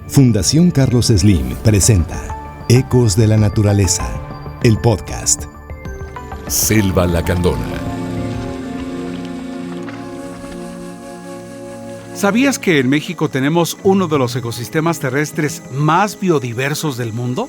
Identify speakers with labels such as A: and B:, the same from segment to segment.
A: Fundación Carlos Slim presenta Ecos de la Naturaleza, el podcast.
B: Selva Lacandona.
C: ¿Sabías que en México tenemos uno de los ecosistemas terrestres más biodiversos del mundo?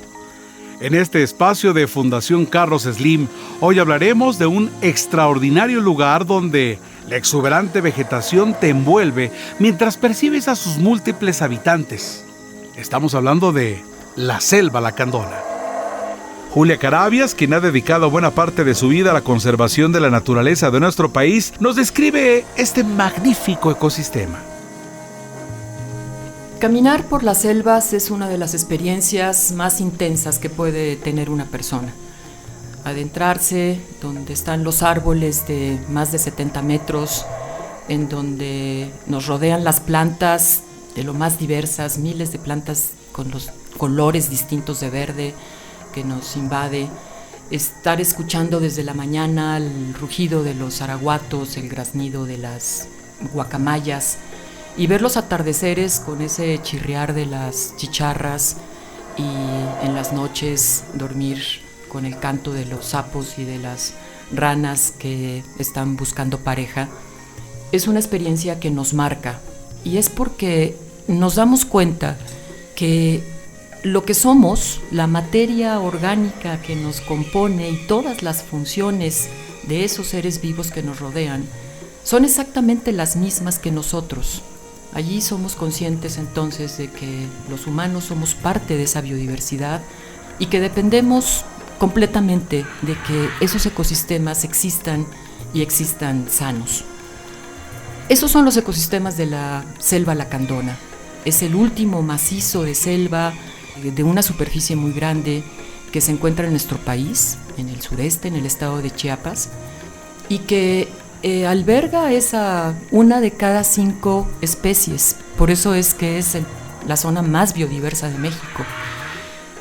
C: En este espacio de Fundación Carlos Slim, hoy hablaremos de un extraordinario lugar donde la exuberante vegetación te envuelve mientras percibes a sus múltiples habitantes. Estamos hablando de la Selva Lacandona. Julia Carabias, quien ha dedicado buena parte de su vida a la conservación de la naturaleza de nuestro país, nos describe este magnífico ecosistema.
D: Caminar por las selvas es una de las experiencias más intensas que puede tener una persona. Adentrarse donde están los árboles de más de 70 metros, en donde nos rodean las plantas de lo más diversas, miles de plantas con los colores distintos de verde que nos invade, estar escuchando desde la mañana el rugido de los araguatos, el graznido de las guacamayas y ver los atardeceres con ese chirriar de las chicharras y en las noches dormir con el canto de los sapos y de las ranas que están buscando pareja. Es una experiencia que nos marca y es porque nos damos cuenta que lo que somos, la materia orgánica que nos compone y todas las funciones de esos seres vivos que nos rodean, son exactamente las mismas que nosotros. Allí somos conscientes entonces de que los humanos somos parte de esa biodiversidad y que dependemos completamente de que esos ecosistemas existan y existan sanos. Esos son los ecosistemas de la Selva Lacandona. Es el último macizo de selva de una superficie muy grande que se encuentra en nuestro país, en el sureste, en el estado de Chiapas, y que alberga una de cada 5 especies. Por eso es que es la zona más biodiversa de México.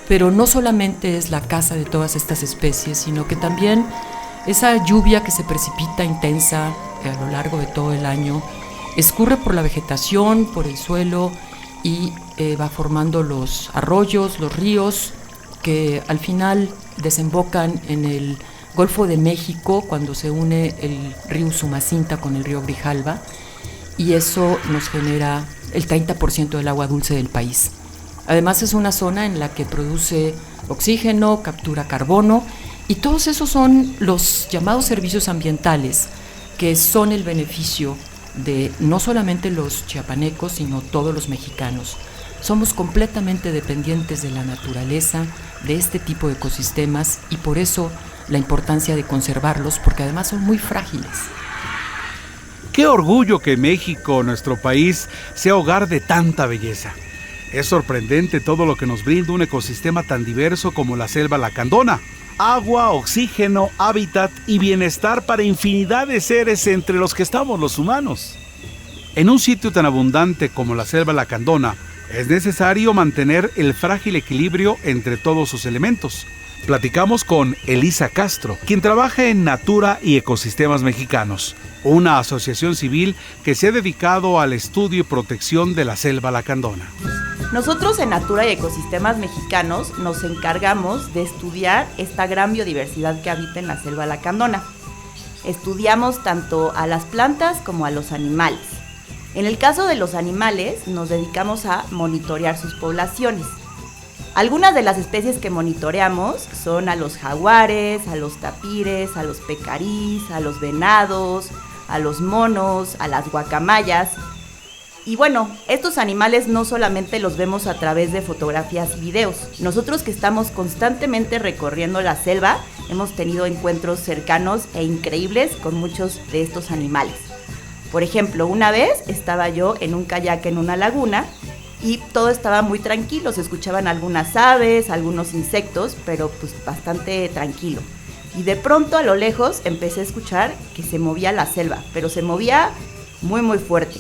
D: Pero no solamente es la casa de todas estas especies, sino que también esa lluvia que se precipita intensa a lo largo de todo el año escurre por la vegetación, por el suelo y va formando los arroyos, los ríos, que al final desembocan en el Golfo de México cuando se une el río Usumacinta con el río Grijalva, y eso nos genera el 30% del agua dulce del país. Además es una zona en la que produce oxígeno, captura carbono, y todos esos son los llamados servicios ambientales, que son el beneficio de no solamente los chiapanecos, sino todos los mexicanos. Somos completamente dependientes de la naturaleza, de este tipo de ecosistemas, y por eso la importancia de conservarlos, porque además son muy frágiles.
C: ¡Qué orgullo que México, nuestro país, sea hogar de tanta belleza! Es sorprendente todo lo que nos brinda un ecosistema tan diverso como la Selva Lacandona. Agua, oxígeno, hábitat y bienestar para infinidad de seres entre los que estamos los humanos. En un sitio tan abundante como la Selva Lacandona, es necesario mantener el frágil equilibrio entre todos sus elementos. Platicamos con Elisa Castro, quien trabaja en Natura y Ecosistemas Mexicanos, una asociación civil que se ha dedicado al estudio y protección de la Selva Lacandona.
E: Nosotros en Natura y Ecosistemas Mexicanos nos encargamos de estudiar esta gran biodiversidad que habita en la Selva Lacandona. Estudiamos tanto a las plantas como a los animales. En el caso de los animales, nos dedicamos a monitorear sus poblaciones. Algunas de las especies que monitoreamos son a los jaguares, a los tapires, a los pecarís, a los venados, a los monos, a las guacamayas. Y bueno, estos animales no solamente los vemos a través de fotografías y videos. Nosotros que estamos constantemente recorriendo la selva, hemos tenido encuentros cercanos e increíbles con muchos de estos animales. Por ejemplo, una vez estaba yo en un kayak en una laguna y todo estaba muy tranquilo, se escuchaban algunas aves, algunos insectos, pero pues bastante tranquilo. Y de pronto a lo lejos empecé a escuchar que se movía la selva, pero se movía muy muy fuerte.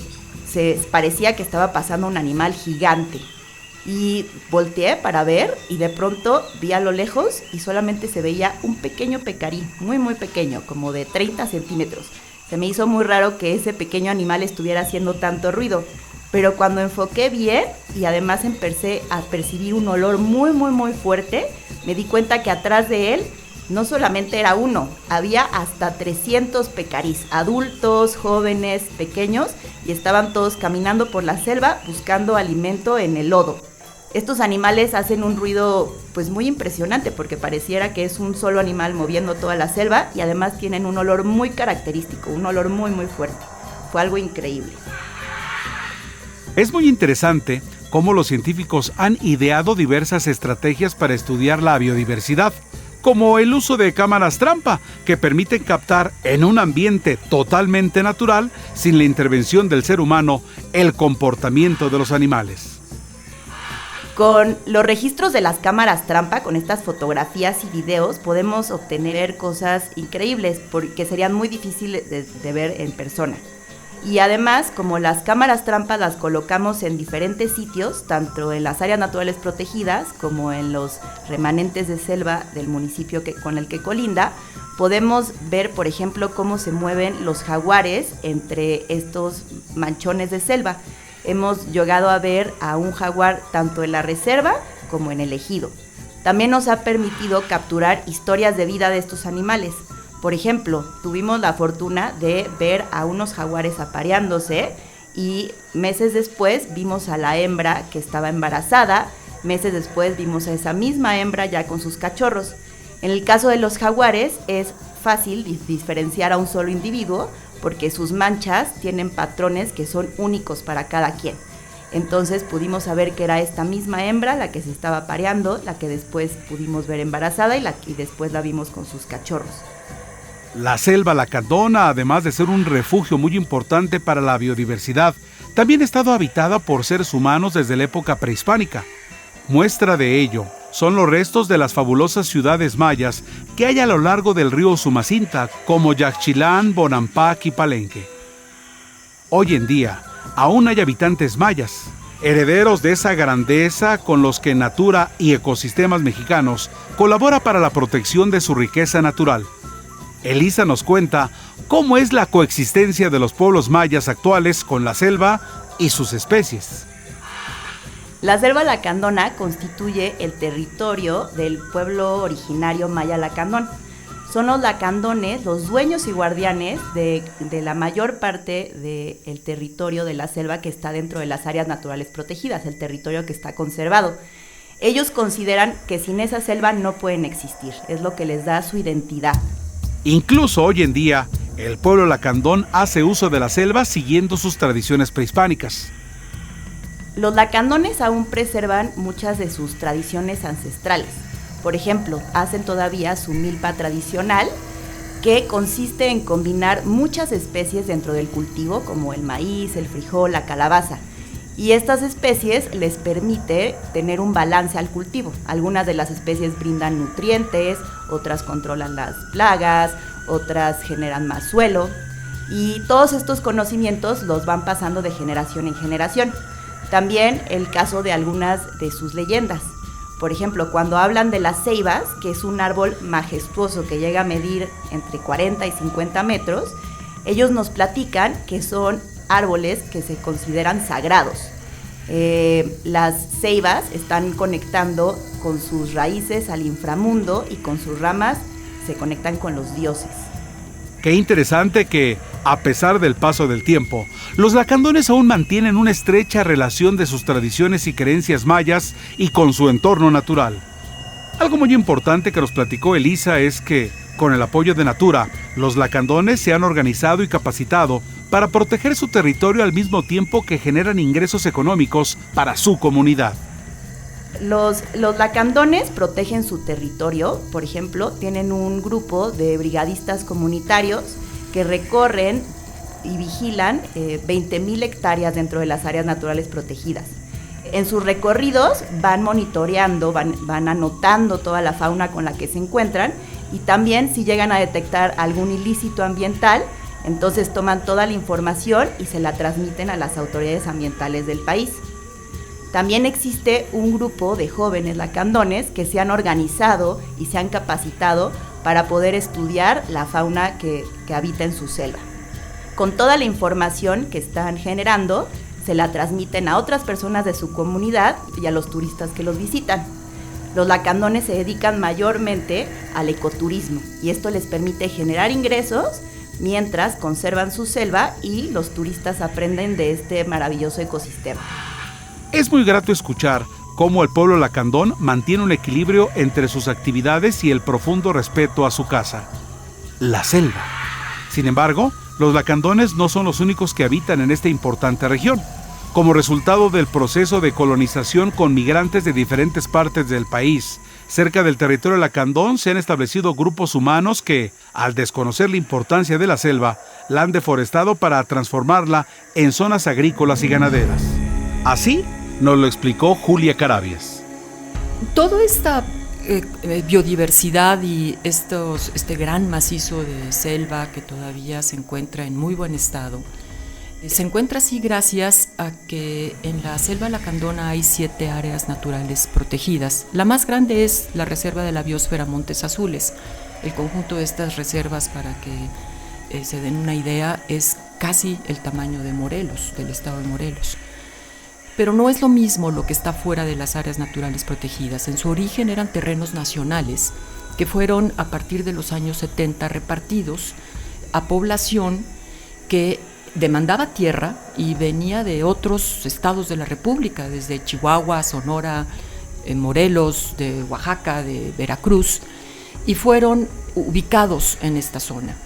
E: Parecía que estaba pasando un animal gigante. Y volteé para ver y de pronto vi a lo lejos y solamente se veía un pequeño pecarí, muy muy pequeño, como de 30 centímetros. Se me hizo muy raro que ese pequeño animal estuviera haciendo tanto ruido. pero cuando enfoqué bien y además empecé a percibir un olor muy, muy, muy fuerte, me di cuenta que atrás de él no solamente era uno, había hasta 300 pecarís, adultos, jóvenes, pequeños, y estaban todos caminando por la selva buscando alimento en el lodo. Estos animales hacen un ruido pues muy impresionante porque pareciera que es un solo animal moviendo toda la selva y además tienen un olor muy característico, un olor muy muy fuerte. Fue algo increíble.
C: Es muy interesante cómo los científicos han ideado diversas estrategias para estudiar la biodiversidad, como el uso de cámaras trampa que permiten captar en un ambiente totalmente natural, sin la intervención del ser humano, el comportamiento de los animales.
E: Con los registros de las cámaras trampa, con estas fotografías y videos, podemos obtener cosas increíbles porque serían muy difíciles de ver en persona. Y además, como las cámaras trampa las colocamos en diferentes sitios, tanto en las áreas naturales protegidas como en los remanentes de selva del municipio con el que colinda, podemos ver, por ejemplo, cómo se mueven los jaguares entre estos manchones de selva. Hemos llegado a ver a un jaguar tanto en la reserva como en el ejido. También nos ha permitido capturar historias de vida de estos animales. Por ejemplo, tuvimos la fortuna de ver a unos jaguares apareándose y meses después vimos a la hembra que estaba embarazada. Meses después vimos a esa misma hembra ya con sus cachorros. En el caso de los jaguares es fácil diferenciar a un solo individuo porque sus manchas tienen patrones que son únicos para cada quien. Entonces pudimos saber que era esta misma hembra la que se estaba apareando, la que después pudimos ver embarazada y después la vimos con sus cachorros.
C: La selva lacandona, además de ser un refugio muy importante para la biodiversidad, también ha estado habitada por seres humanos desde la época prehispánica. Muestra de ello son los restos de las fabulosas ciudades mayas que hay a lo largo del río Sumacinta, como Yaxchilán, Bonampak y Palenque. Hoy en día, aún hay habitantes mayas, herederos de esa grandeza con los que Natura y Ecosistemas Mexicanos colabora para la protección de su riqueza natural. Elisa nos cuenta cómo es la coexistencia de los pueblos mayas actuales con la selva y sus especies.
E: La selva lacandona constituye el territorio del pueblo originario maya lacandón. Son los lacandones los dueños y guardianes de la mayor parte del territorio de la selva que está dentro de las áreas naturales protegidas, el territorio que está conservado. Ellos consideran que sin esa selva no pueden existir, es lo que les da su identidad.
C: Incluso hoy en día, el pueblo lacandón hace uso de la selva siguiendo sus tradiciones prehispánicas.
E: Los lacandones aún preservan muchas de sus tradiciones ancestrales. Por ejemplo, hacen todavía su milpa tradicional, que consiste en combinar muchas especies dentro del cultivo, como el maíz, el frijol, la calabaza. Y estas especies les permite tener un balance al cultivo. Algunas de las especies brindan nutrientes, otras controlan las plagas, otras generan más suelo. Y todos estos conocimientos los van pasando de generación en generación. También el caso de algunas de sus leyendas. Por ejemplo, cuando hablan de las ceibas, que es un árbol majestuoso que llega a medir entre 40 y 50 metros, ellos nos platican que son árboles que se consideran sagrados. Las ceibas están conectando con sus raíces al inframundo y con sus ramas se conectan con los dioses.
C: Qué interesante que, a pesar del paso del tiempo, los lacandones aún mantienen una estrecha relación de sus tradiciones y creencias mayas y con su entorno natural. Algo muy importante que nos platicó Elisa es que, con el apoyo de Natura, los lacandones se han organizado y capacitado para proteger su territorio al mismo tiempo que generan ingresos económicos para su comunidad.
E: Los lacandones protegen su territorio. Por ejemplo, tienen un grupo de brigadistas comunitarios que recorren y vigilan 20,000 hectáreas dentro de las áreas naturales protegidas. En sus recorridos van monitoreando, van anotando toda la fauna con la que se encuentran y también si llegan a detectar algún ilícito ambiental, entonces toman toda la información y se la transmiten a las autoridades ambientales del país. También existe un grupo de jóvenes lacandones que se han organizado y se han capacitado para poder estudiar la fauna que habita en su selva. Con toda la información que están generando, se la transmiten a otras personas de su comunidad y a los turistas que los visitan. Los lacandones se dedican mayormente al ecoturismo y esto les permite generar ingresos mientras conservan su selva y los turistas aprenden de este maravilloso ecosistema.
C: Es muy grato escuchar cómo el pueblo lacandón mantiene un equilibrio entre sus actividades y el profundo respeto a su casa, la selva. Sin embargo, los lacandones no son los únicos que habitan en esta importante región. Como resultado del proceso de colonización con migrantes de diferentes partes del país, cerca del territorio lacandón se han establecido grupos humanos que, al desconocer la importancia de la selva, la han deforestado para transformarla en zonas agrícolas y ganaderas. Así nos lo explicó Julia Carabias.
D: Toda esta biodiversidad y este gran macizo de selva que todavía se encuentra en muy buen estado, se encuentra así gracias a que en la selva lacandona hay 7 áreas naturales protegidas. La más grande es la Reserva de la Biosfera Montes Azules. El conjunto de estas reservas, para que se den una idea, es casi el tamaño de Morelos, del estado de Morelos. Pero no es lo mismo lo que está fuera de las áreas naturales protegidas. En su origen eran terrenos nacionales que fueron a partir de los años 70 repartidos a población que demandaba tierra y venía de otros estados de la República, desde Chihuahua, Sonora, Morelos, de Oaxaca, de Veracruz, y fueron ubicados en esta zona.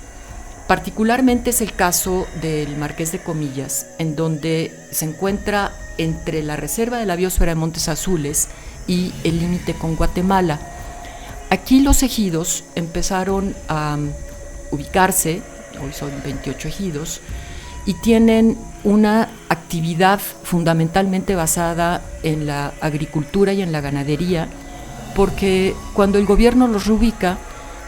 D: Particularmente es el caso del Marqués de Comillas, en donde se encuentra entre la Reserva de la Biosfera de Montes Azules y el límite con Guatemala. Aquí los ejidos empezaron a ubicarse, hoy son 28 ejidos, y tienen una actividad fundamentalmente basada en la agricultura y en la ganadería, porque cuando el gobierno los reubica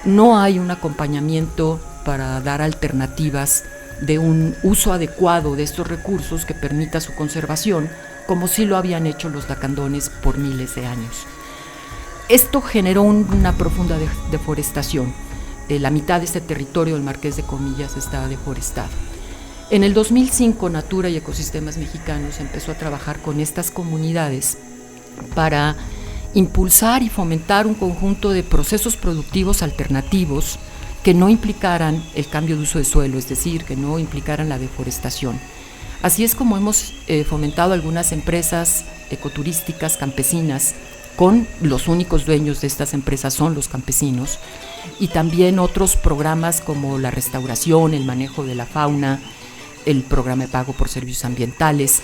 D: no hay un acompañamiento para dar alternativas de un uso adecuado de estos recursos que permita su conservación, como sí lo habían hecho los lacandones por miles de años. Esto generó una profunda deforestación. La mitad de este territorio del Marqués de Comillas está deforestado. En el 2005, Natura y Ecosistemas Mexicanos empezó a trabajar con estas comunidades para impulsar y fomentar un conjunto de procesos productivos alternativos que no implicaran el cambio de uso de suelo, es decir, que no implicaran la deforestación. Así es como hemos fomentado algunas empresas ecoturísticas campesinas, con los únicos dueños de estas empresas son los campesinos, y también otros programas como la restauración, el manejo de la fauna, el programa de pago por servicios ambientales.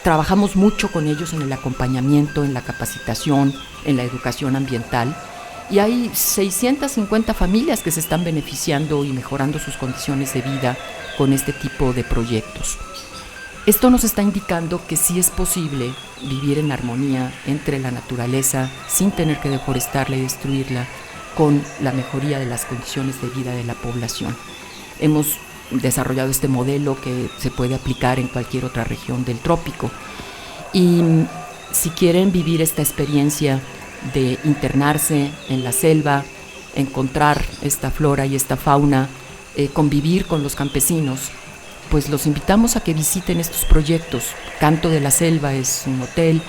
D: Trabajamos mucho con ellos en el acompañamiento, en la capacitación, en la educación ambiental, y hay 650 familias que se están beneficiando y mejorando sus condiciones de vida con este tipo de proyectos. Esto nos está indicando que sí es posible vivir en armonía entre la naturaleza sin tener que deforestarla y destruirla, con la mejoría de las condiciones de vida de la población. Hemos desarrollado este modelo que se puede aplicar en cualquier otra región del trópico. Y si quieren vivir esta experiencia de internarse en la selva, encontrar esta flora y esta fauna, convivir con los campesinos, pues los invitamos a que visiten estos proyectos. Canto de la Selva es un hotel,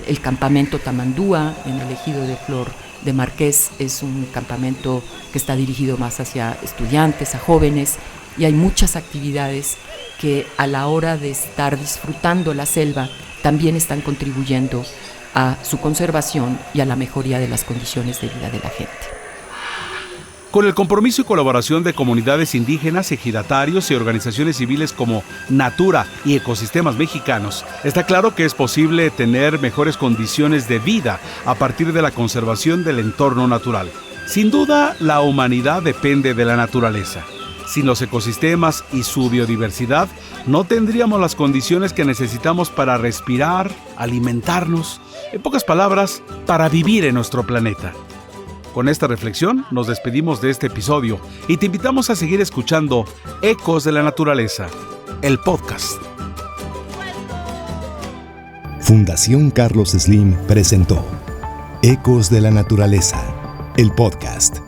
D: el campamento Tamandúa en el ejido de Flor de Marqués es un campamento que está dirigido más hacia estudiantes, a jóvenes, y hay muchas actividades que a la hora de estar disfrutando la selva también están contribuyendo a su conservación y a la mejoría de las condiciones de vida de la gente.
C: Con el compromiso y colaboración de comunidades indígenas, ejidatarios y organizaciones civiles como Natura y Ecosistemas Mexicanos, está claro que es posible tener mejores condiciones de vida a partir de la conservación del entorno natural. Sin duda, la humanidad depende de la naturaleza. Sin los ecosistemas y su biodiversidad, no tendríamos las condiciones que necesitamos para respirar, alimentarnos, en pocas palabras, para vivir en nuestro planeta. Con esta reflexión nos despedimos de este episodio y te invitamos a seguir escuchando Ecos de la Naturaleza, el podcast.
A: Fundación Carlos Slim presentó Ecos de la Naturaleza, el podcast.